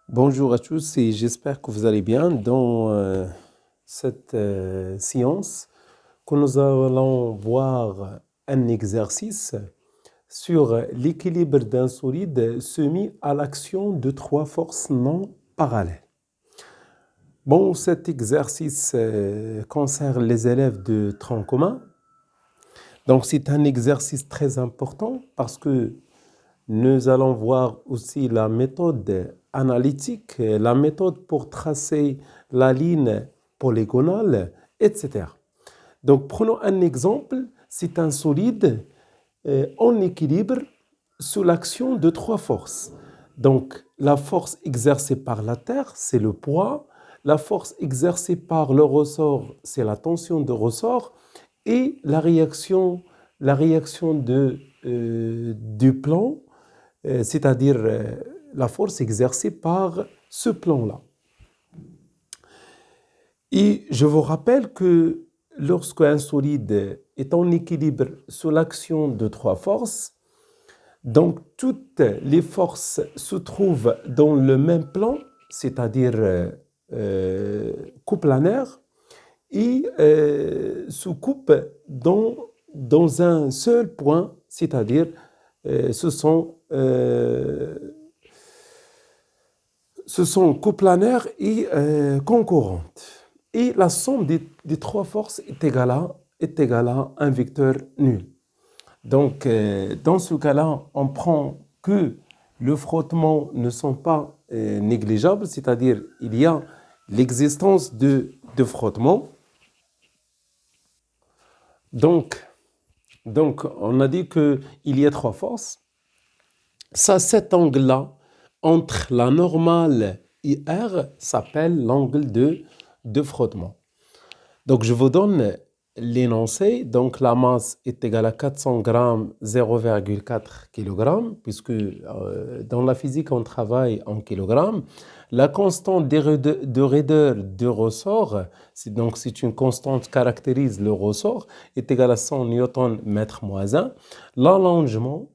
Bonjour à tous et j'espère que vous allez bien dans cette séance que nous allons voir un exercice sur l'équilibre d'un solide soumis à l'action de trois forces non parallèles. Bon, cet exercice concerne les élèves de tronc commun. Donc c'est un exercice très important parce que nous allons voir aussi la méthode analytique, la méthode pour tracer la ligne polygonale, etc. Donc, prenons un exemple. C'est un solide en équilibre sous l'action de trois forces. Donc, la force exercée par la Terre, c'est le poids. La force exercée par le ressort, c'est la tension de ressort. Et la réaction du plan, c'est-à-dire la force exercée par ce plan-là. Et je vous rappelle que lorsqu'un solide est en équilibre sous l'action de trois forces, donc toutes les forces se trouvent dans le même plan, c'est-à-dire coplanaire, et se coupent dans un seul point, c'est-à-dire ce sont coplanaires et concurrentes. Et la somme des trois forces est égale à un vecteur nul. Donc, dans ce cas-là, on prend que le frottement ne sont pas négligeables, c'est-à-dire il y a l'existence de frottement. Donc, on a dit qu'il y a trois forces. Ça, cet angle-là, entre la normale et R, s'appelle l'angle de frottement. Donc, je vous donne l'énoncé. Donc, la masse est égale à 400 grammes, 0,4 kg, puisque dans la physique, on travaille en kilogrammes. La constante de raideur du ressort, c'est une constante qui caractérise le ressort, est égale à 100 newton mètre moins 1. L'allongement,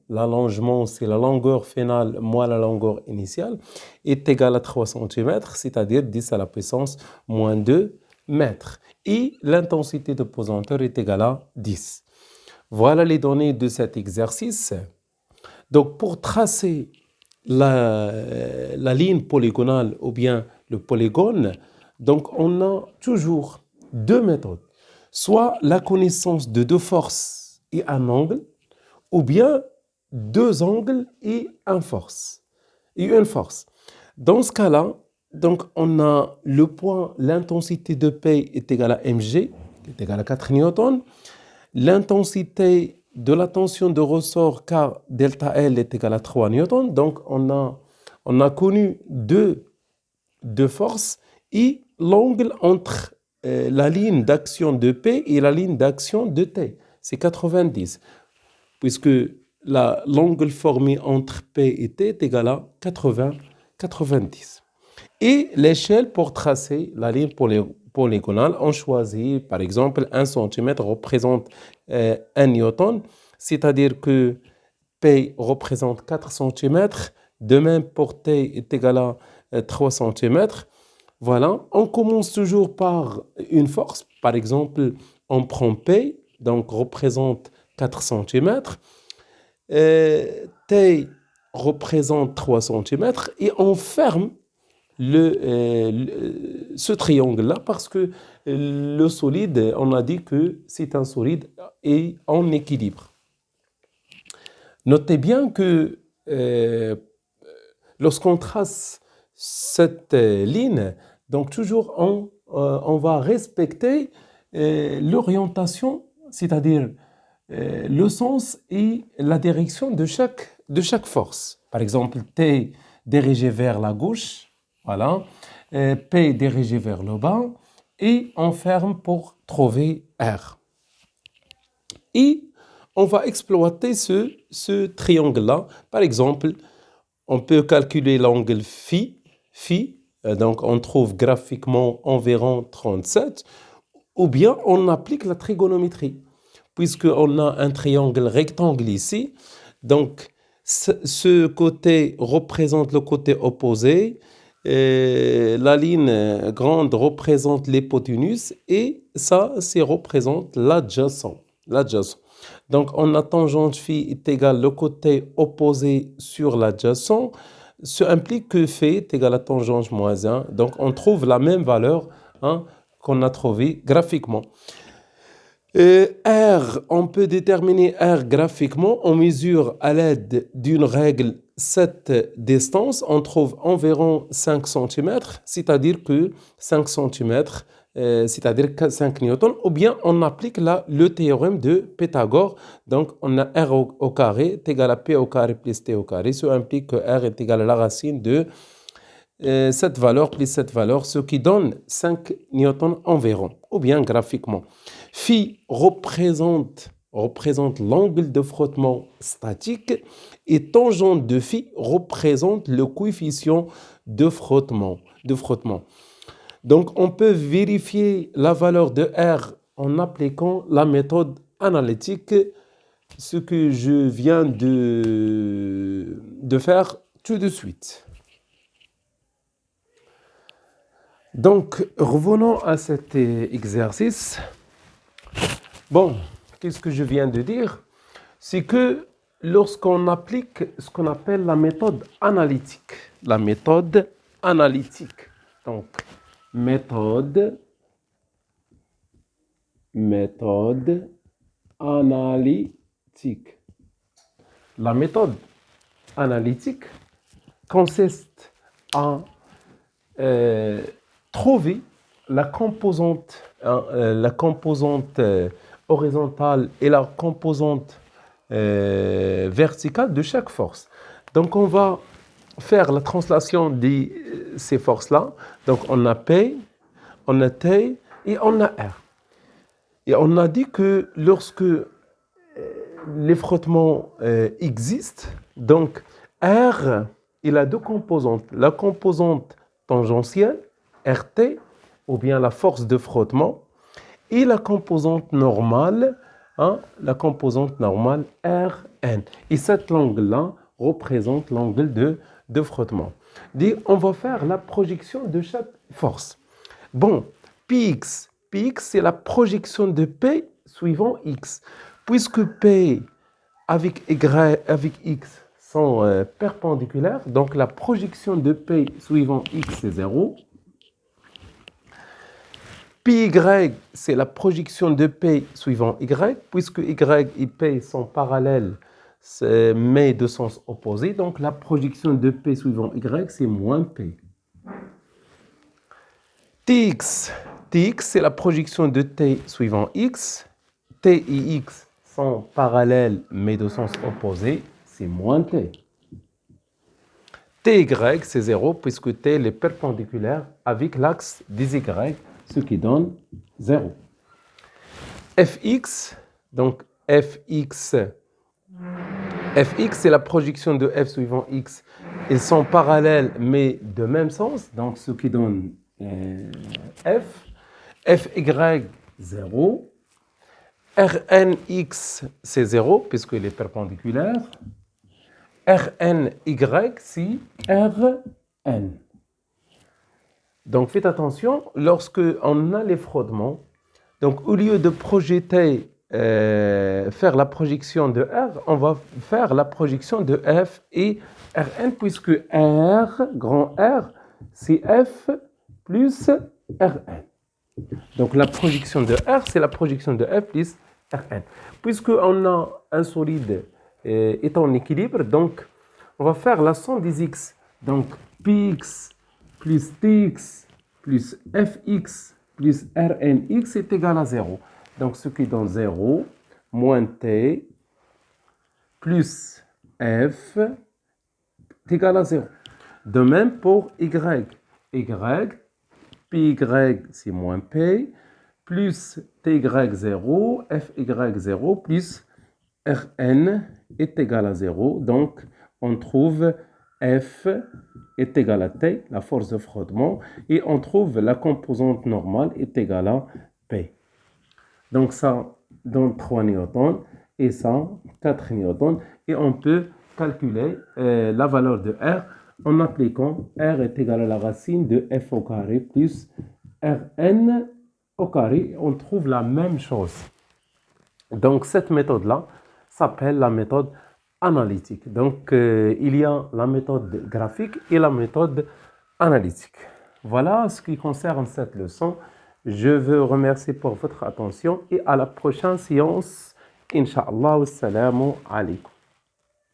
c'est la longueur finale moins la longueur initiale, est égal à 3 cm, c'est-à-dire 10 à la puissance moins 2 mètres. Et l'intensité de pesanteur est égale à 10. Voilà les données de cet exercice. Donc, pour tracer la ligne polygonale ou bien le polygone, donc on a toujours deux méthodes. Soit la connaissance de deux forces et un angle, ou bien deux angles et une force. Dans ce cas-là, donc on a le point, l'intensité de P est égale à mg, qui est égale à 4 newtons. L'intensité de la tension de ressort K delta L est égale à 3 newtons. Donc on a connu deux forces et l'angle entre la ligne d'action de P et la ligne d'action de T, c'est 90, puisque l'angle formé entre P et T est égal à 90. Et l'échelle pour tracer la ligne polygonale, on choisit par exemple 1 cm représente 1 newton, c'est-à-dire que P représente 4 cm, de même pour T est égal à 3 cm. Voilà, on commence toujours par une force, par exemple on prend P, donc représente 4 cm, T représente 3 cm et on ferme ce triangle-là parce que le solide, on a dit que c'est un solide et en équilibre. Notez bien que lorsqu'on trace cette ligne, donc toujours on va respecter l'orientation, c'est-à-dire le sens et la direction de chaque force. Par exemple, T dirigé vers la gauche, voilà, P dirigé vers le bas, et on ferme pour trouver R. Et on va exploiter ce triangle-là. Par exemple, on peut calculer l'angle phi, donc on trouve graphiquement environ 37, ou bien on applique la trigonométrie, puisqu'on a un triangle rectangle ici, donc ce côté représente le côté opposé, Et la ligne grande représente l'hypoténuse et ça, représente l'adjacent. Donc, on a tangente phi est égal le côté opposé sur l'adjacent. Ce implique que phi est égal à tangente moins 1. Donc, on trouve la même valeur hein, qu'on a trouvée graphiquement. R, on peut déterminer R graphiquement. On mesure à l'aide d'une règle cette distance. On trouve environ 5 cm, c'est-à-dire que 5 cm, c'est-à-dire 5 newtons, ou bien on applique le théorème de Pythagore. Donc, on a R au carré est égal à P au carré plus T au carré. Ça implique que R est égal à la racine de cette valeur plus cette valeur, ce qui donne 5 newtons environ, ou bien graphiquement. Phi représente l'angle de frottement statique et tangente de phi représente le coefficient de frottement. Donc, on peut vérifier la valeur de R en appliquant la méthode analytique, ce que je viens de faire tout de suite. Donc, revenons à cet exercice. Bon, qu'est-ce que je viens de dire? C'est que lorsqu'on applique ce qu'on appelle la méthode analytique, donc méthode analytique. La méthode analytique consiste à trouver la composante horizontale et la composante verticale de chaque force. Donc, on va faire la translation de ces forces-là. Donc, on a P, on a T et on a R. Et on a dit que lorsque les frottements existent, donc R, il a deux composantes. La composante tangentielle, RT, ou bien la force de frottement, et la composante normale, Rn. Et cet angle-là représente l'angle de frottement. On va faire la projection de chaque force. Bon, Px, c'est la projection de P suivant X. Puisque P avec X sont perpendiculaires, donc la projection de P suivant X c'est 0. Py, c'est la projection de P suivant Y, puisque Y et P sont parallèles, mais de sens opposé. Donc, la projection de P suivant Y, c'est moins P. Tx, c'est la projection de T suivant X. T et X sont parallèles, mais de sens opposé, c'est moins T. Ty, c'est 0, puisque T est perpendiculaire avec l'axe des Y, ce qui donne 0. Fx, donc Fx, c'est la projection de F suivant X. Ils sont parallèles, mais de même sens, donc ce qui donne F. Fy, 0. Rnx, c'est 0, puisqu'il est perpendiculaire. Rny, c'est Rn. Donc, faites attention, lorsque on a les frottements, donc au lieu de projeter, faire la projection de R, on va faire la projection de F et Rn, puisque R, grand R, c'est F plus Rn. Donc, la projection de R, c'est la projection de F plus Rn. Puisqu'on a un solide est en équilibre, donc on va faire la somme des X. Donc, Px plus Tx plus Fx plus Rnx est égal à 0. Donc, ce qui donne 0 moins T plus F est égal à 0. De même pour Y. Py, c'est moins P, plus Ty, 0, Fy, 0, plus Rn est égal à 0. Donc, on trouve F est égal à T, la force de frottement, et on trouve la composante normale est égale à P. Donc, ça donne 3 newtons et ça 4 newtons. Et on peut calculer la valeur de R en appliquant R est égal à la racine de F au carré plus Rn au carré. On trouve la même chose. Donc, cette méthode-là s'appelle la méthode analytique. Donc, il y a la méthode graphique et la méthode analytique. Voilà ce qui concerne cette leçon. Je veux remercier pour votre attention et à la prochaine séance. Inch'Allah, wassalamu alaikum.